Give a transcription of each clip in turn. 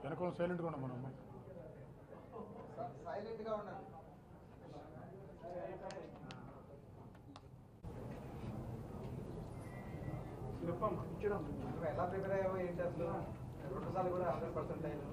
వెనక సైలెంట్గా ఉన్నాం మనం సైలెంట్గా ఉండాలి. ఎలా ప్రిపేర్ అయ్యావో ఏంటి అసలు 2 సార్లు కూడా 100% అయ్యాను.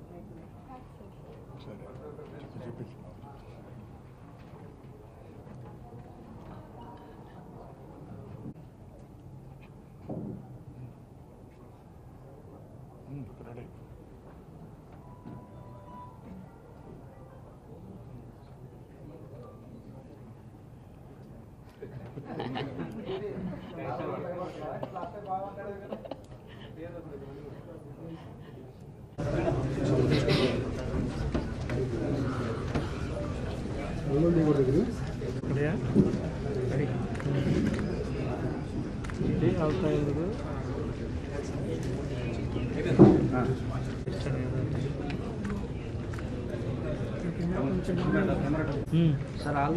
రెడీ సార్ ఆల్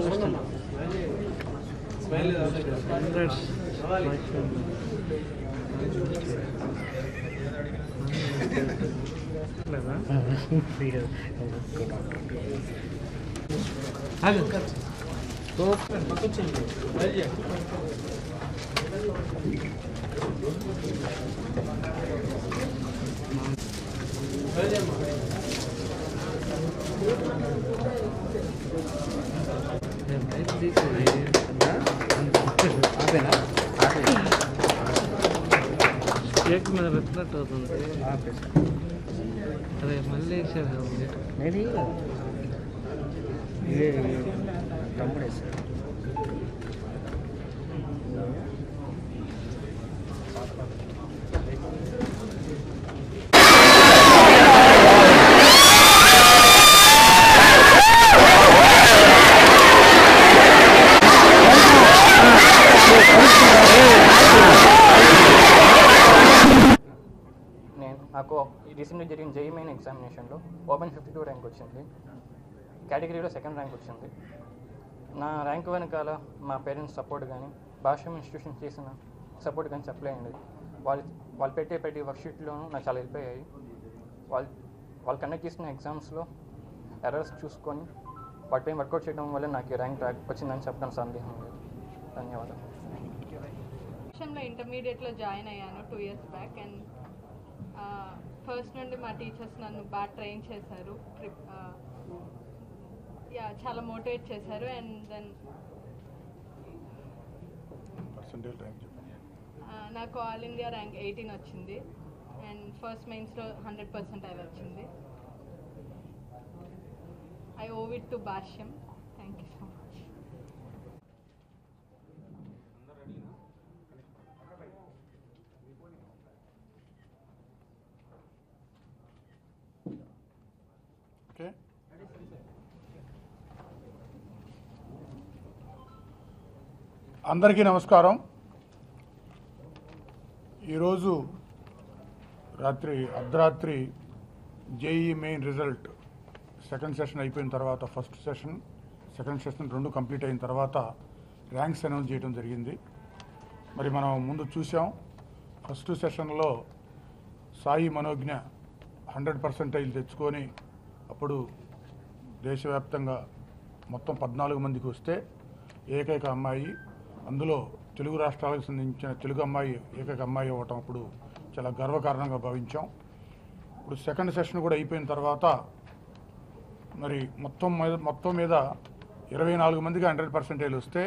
కేక్ మీద రిఫ్లెక్ట్ అవుతుంది. అదే మళ్ళీ తమ్ముడే సార్ నాకు రీసెంట్గా జరిగిన జేఈ మెయిన్ ఎగ్జామినేషన్లో ఓపెన్ 52 ర్యాంక్ వచ్చింది. కేటగిరీలో 2nd ర్యాంక్ వచ్చింది. నా ర్యాంక్ వెనకాల మా పేరెంట్స్ సపోర్ట్ కానీ భాష్యం ఇన్స్టిట్యూషన్ చేసిన సపోర్ట్ కానీ చెప్పలేండి. వాళ్ళు పెట్టే ప్రతి వర్క్షీట్లోనూ నాకు చాలా హెల్ప్ అయ్యాయి. వాళ్ళు కండక్ట్ చేసిన ఎగ్జామ్స్లో ఎర్రర్స్ చూసుకొని వాటిపై వర్కౌట్ చేయడం వల్ల నాకు ర్యాంక్ వచ్చిందని చెప్పడం సందేహం లేదు. ధన్యవాదాలు. ఇంటర్మీడియట్లో జాయిన్ అయ్యాను 2 years బ్యాక్. అండ్ ఫస్ట్ నుండి మా టీచర్స్ నన్ను బాగా ట్రైన్ చేశారు. చాలా మోటివేట్ చేశారు. అండ్ దెన్ నాకు ఆల్ ఇండియా ర్యాంక్ 18 వచ్చింది. అండ్ ఫస్ట్ మెయిన్స్లో 100% అది వచ్చింది. I owe it to Bhashyam. Thank you so much. Okay, అందరికీ నమస్కారం. ఈరోజు అర్ధరాత్రి JEE main result 2nd session అయిపోయిన తర్వాత 1st session 2nd session 2 complete అయిన తర్వాత ర్యాంక్స్ అనౌన్స్ చేయడం జరిగింది. మరి మనం ముందు చూసాం, 1st సెషన్లో సాయి మనోజ్ఞ 100% తెచ్చుకొని అప్పుడు దేశవ్యాప్తంగా మొత్తం 14 మందికి వస్తే ఏకైక అమ్మాయి, అందులో తెలుగు రాష్ట్రాలకు సంబంధించిన తెలుగు అమ్మాయి ఏకైక అమ్మాయి అవ్వటం అప్పుడు చాలా గర్వకారణంగా భావించాం. ఇప్పుడు 2nd సెషన్ కూడా అయిపోయిన తర్వాత మరి మొత్తం మీద 24 మందికి 100% వస్తే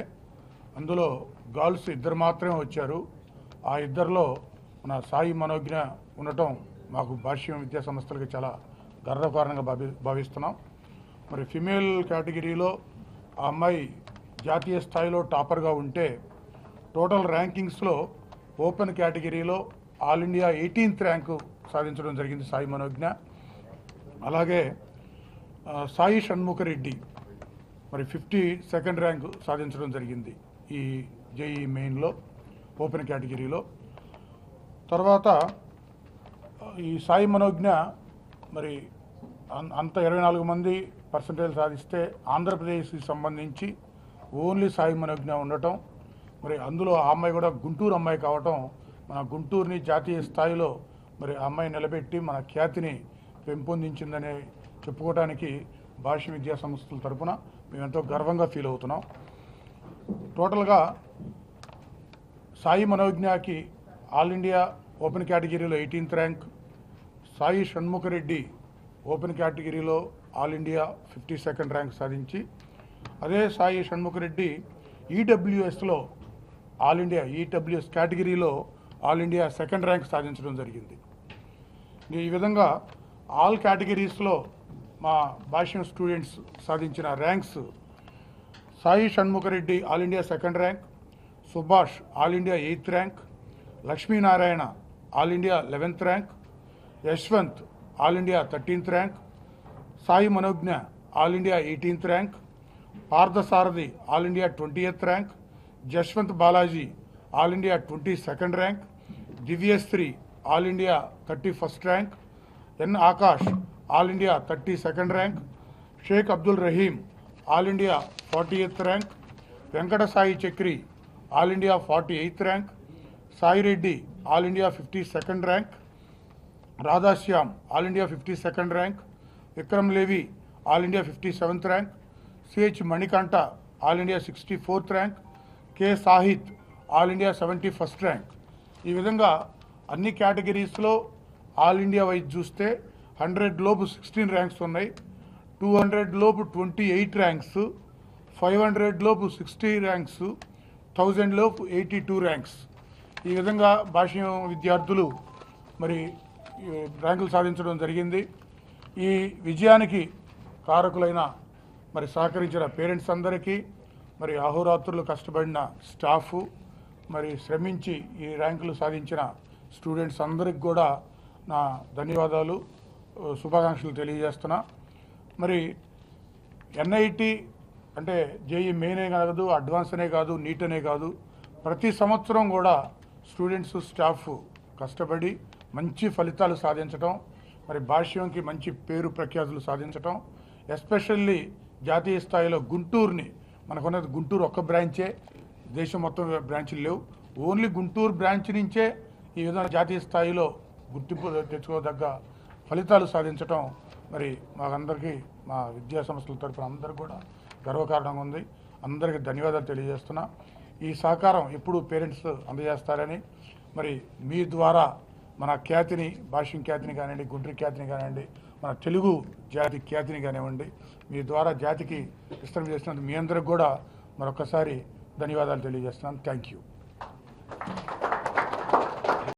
అందులో గర్ల్స్ 2 మాత్రమే వచ్చారు. ఆ 2లో మన సాయి మనోజ్ఞ ఉండటం మాకు భాష్యం విద్యా సంస్థలకి చాలా గర్వకారణంగా భావిస్తున్నాం. మరి ఫిమేల్ కేటగిరీలో ఆ అమ్మాయి జాతీయ స్థాయిలో టాపర్గా ఉంటే టోటల్ ర్యాంకింగ్స్లో ఓపెన్ కేటగిరీలో ఆల్ ఇండియా 18th ర్యాంకు సాధించడం జరిగింది సాయి మనోజ్ఞ. అలాగే సాయి షణ్ముఖరెడ్డి మరి 52nd ర్యాంకు సాధించడం జరిగింది ఈ జేఈ మెయిన్లో ఓపెన్ కేటగిరీలో. తర్వాత ఈ సాయి మనోజ్ఞ మరి అంత 24 మంది పర్సంటేజ్ సాధిస్తే ఆంధ్రప్రదేశ్కి సంబంధించి ఓన్లీ సాయి మనోజ్ఞ ఉండటం, మరి అందులో ఆ అమ్మాయి కూడా గుంటూరు అమ్మాయి కావటం, మన గుంటూరుని జాతీయ స్థాయిలో మరి ఆ అమ్మాయి నిలబెట్టి మన ఖ్యాతిని పెంపొందించిందని చెప్పుకోవడానికి భాష్యం విద్యా సంస్థల తరఫున మేము ఎంతో గర్వంగా ఫీల్ అవుతున్నాం. టోటల్గా సాయి మనోజ్ఞకి ఆల్ ఇండియా ఓపెన్ కేటగిరీలో 18th rank, Sai Shanmukhreddy open కేటగిరీలో ఆల్ ఇండియా 52nd ర్యాంక్ సాధించి, అదే సాయి షణ్ముఖరెడ్డి ఈడబ్ల్యూఎస్లో ఆల్ ఇండియా ఈడబ్ల్యూఎస్ కేటగిరీలో ఆల్ ఇండియా 2nd ర్యాంక్ సాధించడం జరిగింది. ఈ విధంగా ఆల్ కేటగిరీస్లో మా భాష్యం స్టూడెంట్స్ సాధించిన ranks: Sai Shanmukhreddy all India 2nd rank, Subhash all India 8th rank, Lakshminarayana all India 11th rank, Yashwant all India 13th rank, Sai Manogna all India 18th rank, Parthasarathi all India 20th rank, Jashwant Balaji all India 22nd rank, Divyasri all India 31st rank, N Akash all India 32nd rank, Sheikh Abdul Rahim all India 40th rank, Venkata Sai Chakri all India 48th rank, Sai Reddy all India 52nd rank, Radhashyam all India 52nd rank, Vikram Levi all India 57th rank, CH Manikanta all India 64th rank, K Sahith all India 71st rank. ఈ విధంగా అన్ని కేటగిరీస్లో all India wise చూస్తే 100 లోపు 16 ranks ఉన్నాయి, 200 లోపు 28 ranks, 500 లోపు 60 ranks, 1000 లోపు 82 ranks. ఈ విధంగా భాష్యం విద్యార్థులు మరి ర్యాంకులు సాధించడం జరిగింది. ఈ విజయానికి కారకులైన మరి సహకరించిన పేరెంట్స్ అందరికీ, మరి అహోరాత్రులు కష్టపడిన స్టాఫ్, మరి శ్రమించి ఈ ర్యాంకులు సాధించిన స్టూడెంట్స్ అందరికి కూడా నా ధన్యవాదాలు, శుభాకాంక్షలు తెలియజేస్తున్నా. మరి ఎన్ఐటి అంటే జేఈ మెయినే కాదు, అడ్వాన్స్ అనే కాదు, నీట్ అనే కాదు, ప్రతి సంవత్సరం కూడా స్టూడెంట్స్ స్టాఫ్ కష్టపడి మంచి ఫలితాలు సాధించడం, మరి భాష్యంకి మంచి పేరు ప్రఖ్యాతులు సాధించడం, ఎస్పెషల్లీ జాతీయ స్థాయిలో గుంటూరుని, మనకున్నది గుంటూరు ఒక్క బ్రాంచే, దేశం మొత్తం బ్రాంచ్లు లేవు, ఓన్లీ గుంటూరు బ్రాంచ్ నుంచే ఈ విధంగా జాతీయ స్థాయిలో గుర్తింపు తెచ్చుకోదగ్గ ఫలితాలు సాధించడం మరి మాకందరికీ, మా విద్యా సంస్థల తరఫున అందరికీ కూడా గర్వకారణంగా ఉంది. అందరికీ ధన్యవాదాలు తెలియజేస్తున్నా. ఈ సహకారం ఎప్పుడు పేరెంట్స్ అందజేస్తారని, మరి మీ ద్వారా మన ఖ్యాతిని, భాష్యం ఖ్యాతిని కానివ్వండి, గుంటూరు ఖ్యాతిని కానివ్వండి, మన తెలుగు జాతి ఖ్యాతిని కానివ్వండి, మీ ద్వారా జాతికి విస్తరణ చేసినందుకు మీ అందరికి కూడా మరొకసారి ధన్యవాదాలు తెలియజేస్తున్నాను. Thank you.